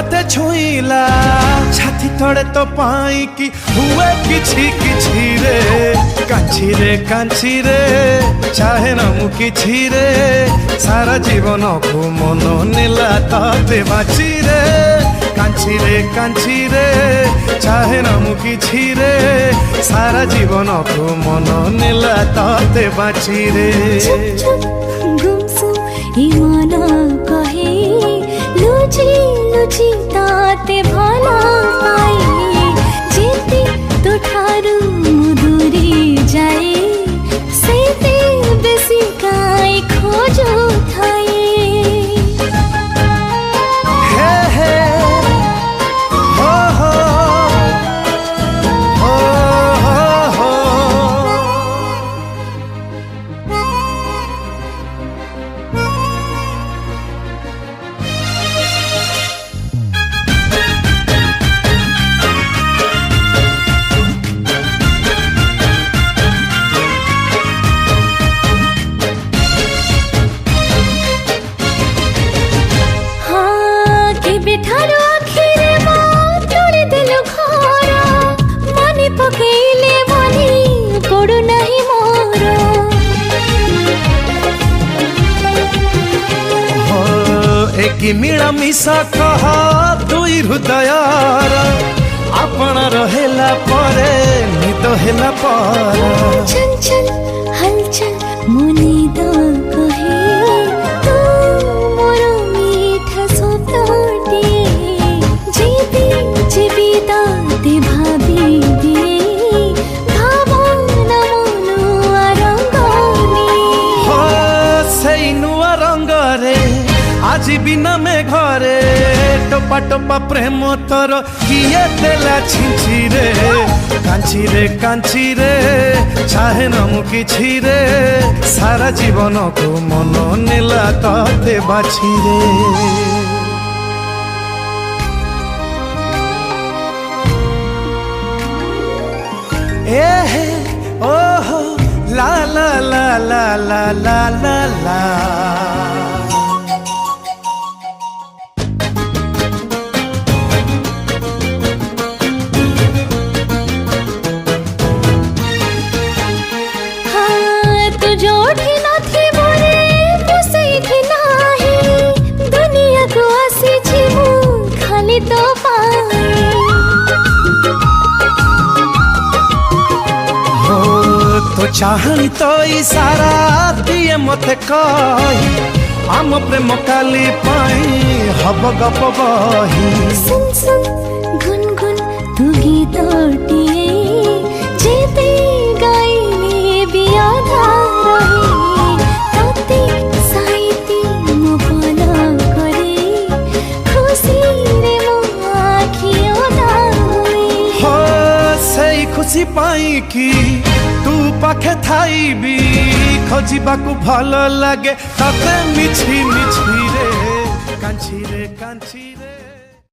मते छुईला छाती तड़े तो पाई कि हुए किछि किछि रे कांची रे चाहे न मु किछि रे सारा जीवन को मन नेला ताते बाची रे कांची रे चाहे न मु किछि रे सारा जीवन को मन नेला ताते बाची रे मन कहे लुचि लुचि ताते भला पाए जेते तो ठारू दूरी जाए सेते बेसी काई खोजो थाए हे हे हो हो हो हो बेठारो आखिरे माँ तोड़े दिलो खारा माने पकेले मानी पड़ो नहीं मोरो हो एक मिला मिसा कहा दुई हृदयार आपण रहेला परे नित हेला पर चंचल हलचल मुनी दो कहे तू मोरो मीठा सोतोटे जीवी जीवी दाते भाभी दिए भावना मनु आरंगनी हो सेई नुआ रंग रे आज बिना में घरे टोपा टोपा प्रेम तोर किए देला छिंची रे कांची रे चाहे न मु किछि रे सारा जीवन को मन नेला ताते बाछी रे ए ओहो ला ला ला ला ला ला ला ला जोठी नथी मोरे मुसैठी नाही दुनिया को आसी छिमु खाली तो पाए हो तो चाहनी तो इशारा दिए मते कही आम प्रेम काली पाई हब गप बही सुन सुन गुनगुन तू गीतटिए जेते गाइले बियाधा खुशी पाई कि तू पाखे थाई भी खोजिबाकू भल लगे तते मिछि मिछि रे कांची रे